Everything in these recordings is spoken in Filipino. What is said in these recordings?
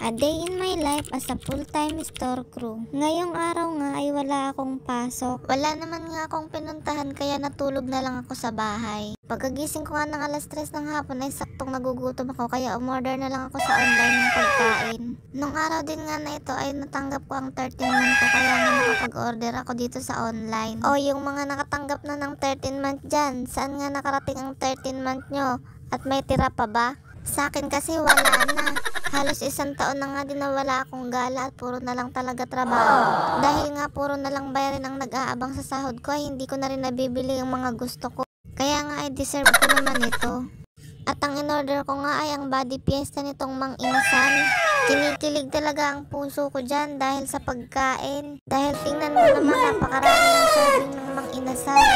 A day in my life as a full-time store crew. Ngayong araw nga ay wala akong pasok. Wala naman nga akong pinuntahan kaya natulog na lang ako sa bahay. Pagkagising ko nga ng alas 3 ng hapon ay saktong nagugutom ako kaya umorder na lang ako sa online ng pagkain. Nung araw din nga na ito ay natanggap ko ang 13 month ko kaya nga nakapag-order ako dito sa online. O yung mga nakatanggap na ng 13 month dyan, saan nga nakarating ang 13 month nyo? At may tira pa ba? Sa akin kasi wala na. Halos isang taon na nga din na wala akong gala at puro na lang talaga trabaho. Dahil nga puro na lang bayarin ang nag-aabang sa sahod ko ay hindi ko na rin nabibili ang mga gusto ko. Kaya nga ay deserve ko naman ito. At ang in-order ko nga ay ang body fiesta nitong Mang Inasal. Kinikilig talaga ang puso ko dyan dahil sa pagkain. Dahil tingnan mo naman napakarami ng serving ng Mang Inasal.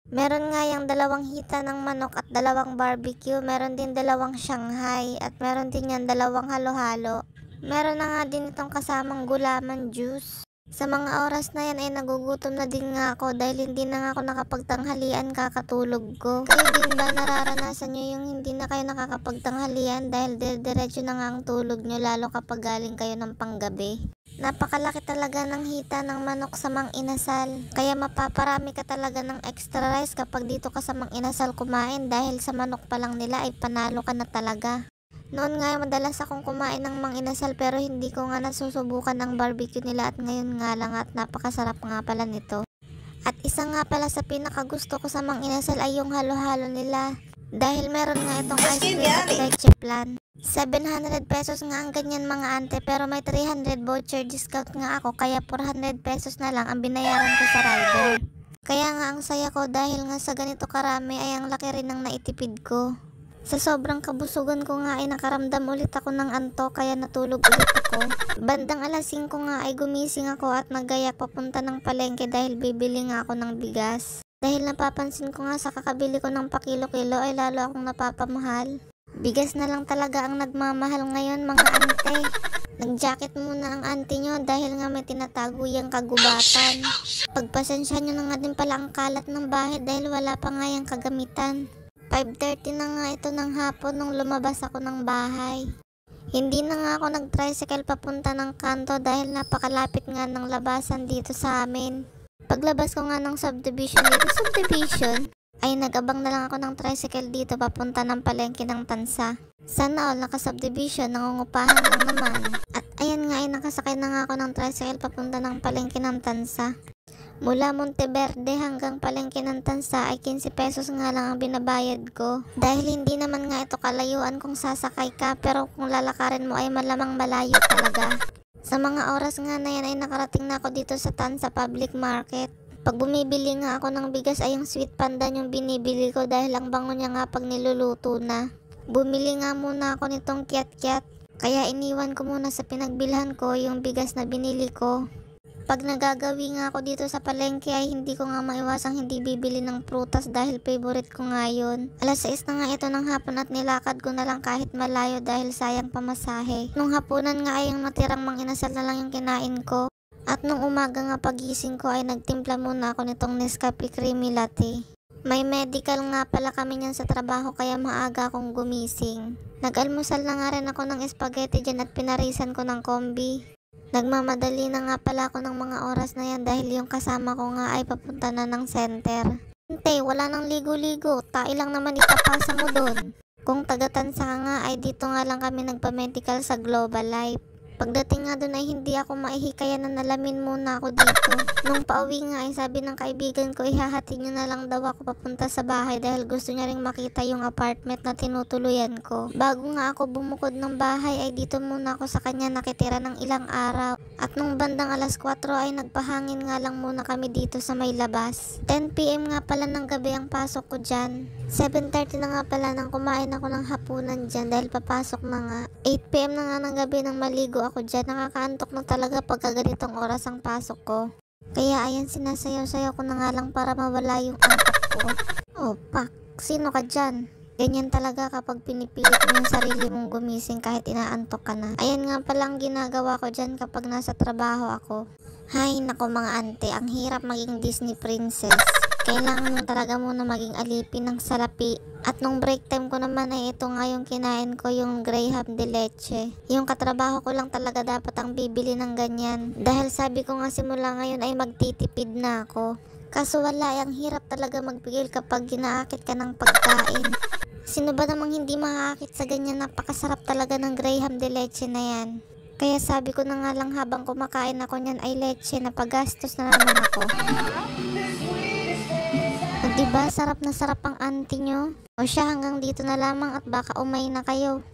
Meron nga yung 2 hita ng manok at 2 barbecue. Meron din 2 Shanghai at meron din yan 2 halo-halo. Meron na nga din itong kasamang gulaman juice. Sa mga oras na yan ay nagugutom na din nga ako dahil hindi na nga ako nakapagtanghalian kakatulog ko. Kayo din ba nararanasan nyo yung hindi na kayo nakakapagtanghalian dahil diretso na nga ang tulog nyo lalo kapag galing kayo ng panggabi? Napakalaki talaga ng hita ng manok sa Mang Inasal. Kaya mapaparami ka talaga ng extra rice kapag dito ka sa Mang Inasal kumain dahil sa manok pa lang nila ay panalo ka na talaga. Noon nga madalas akong kumain ng Mang Inasal pero hindi ko nga nasusubukan ang barbecue nila at ngayon nga lang at napakasarap nga pala nito. At isa nga pala sa pinakagusto ko sa Mang Inasal ay yung halo-halo nila. Dahil meron nga itong ice cream at leche plan. 700 pesos nga ang ganyan mga ante pero may 300 voucher discount nga ako kaya 400 pesos na lang ang binayaran ko sa rider. Kaya nga ang saya ko dahil nga sa ganito karami ay ang laki rin ng naitipid ko. Sa sobrang kabusugan ko nga ay nakaramdam ulit ako ng antok kaya natulog ulit ako. Bandang alas 5 nga ay gumising ako at naggayak papunta ng palengke dahil bibili nga ako ng bigas. Dahil napapansin ko nga sa kakabili ko ng pakilo-kilo ay lalo akong napapamahal. Bigas na lang talaga ang nagmamahal ngayon mga ante. Nag-jacket muna ang ante nyo dahil nga may tinatago yung kagubatan. Pagpasensya nyo na nga din pala ang kalat ng bahay dahil wala pa nga yung kagamitan. 5:30 na nga ito ng hapon nung lumabas ako ng bahay. Hindi na nga ako nag-tricycle papunta ng kanto dahil napakalapit nga ng labasan dito sa amin. Paglabas ko nga ng subdivision ay nag-abang na lang ako ng tricycle dito papunta ng palengke ng Tansa. Sana all naka-subdivision, nangungupahan lang naman. At ayan nga ay nakasakay na nga ako ng tricycle papunta ng palengke ng Tansa. Mula Monteverde hanggang palengke ng Tansa ay 15 pesos nga lang ang binabayad ko. Dahil hindi naman nga ito kalayuan kung sasakay ka pero kung lalakarin mo ay malamang malayo talaga. Sa mga oras nga na yan ay nakarating na ako dito sa Tansa Public Market. Pag bumibili nga ako ng bigas ay yung sweet pandan yung binibili ko dahil ang bango niya nga pag niluluto na. Bumili nga muna ako nitong kiat-kiat kaya iniwan ko muna sa pinagbilhan ko yung bigas na binili ko. Pag nagagawi nga ako dito sa palengke ay hindi ko nga maiwasang hindi bibili ng prutas dahil favorite ko nga yun. Alas 6 na nga ito ng hapon at nilakad ko na lang kahit malayo dahil sayang pamasahe. Nung hapunan nga ay yung natirang Mang Inasal na lang yung kinain ko. At nung umaga nga pagising ko ay nagtimpla muna ako nitong Nescafe Creamy Latte. May medical nga pala kami niyan sa trabaho kaya maaga akong gumising. Nag-almusal na nga rin ako ng spaghetti dyan at pinarisan ko ng kombi. Nagmamadali na nga pala ako ng mga oras na yan dahil yung kasama ko nga ay papunta na ng center. Hintay, wala nang ligo-ligo. Tai lang naman ipapasa mo doon. Kung taga-Tansa nga ay dito nga lang kami nagpa-medical sa Global Life. Pagdating nga doon ay hindi ako maihikaya na nalamin muna ako dito. Nung pauwi nga ay sabi ng kaibigan ko ihahatid niya na lang daw ako papunta sa bahay dahil gusto niya ring makita yung apartment na tinutuluyan ko. Bago nga ako bumukod ng bahay ay dito muna ako sa kanya nakitira ng ilang araw. At nung bandang alas 4 ay nagpahangin nga lang muna kami dito sa may labas. 10 PM nga pala ng gabi ang pasok ko dyan. 7:30 na nga pala nang kumain ako ng hapunan dyan dahil papasok na nga. 8 PM na nga ng gabi nang maligo ako dyan. Nakakaantok na talaga pagka ganitong oras ang pasok ko. Kaya ayan sinasayaw-sayaw ko na nga lang para mawala yung antok ko. Oh pak, sino ka dyan? Ganyan talaga kapag pinipilit mo yung sarili mong gumising kahit inaantok ka na. Ayan nga palang ginagawa ko dyan kapag nasa trabaho ako. Hay nako mga ante, ang hirap maging Disney princess. Kailangan mo talaga muna maging alipin ng salapi. At nung break time ko naman ay ito nga yung kinain ko, yung Graham de Leche. Yung katrabaho ko lang talaga dapat ang bibili ng ganyan. Dahil sabi ko nga simula ngayon ay magtitipid na ako. Kaso wala, ang hirap talaga magpigil kapag ginaakit ka ng pagkain. Sino ba namang hindi makakakit sa ganyan? Napakasarap talaga ng Graham de Leche na yan. Kaya sabi ko na nga lang habang kumakain ako niyan ay leche na pagastos na naman ako. O diba, sarap na sarap ang auntie nyo? O siya, hanggang dito na lamang at baka umay na kayo.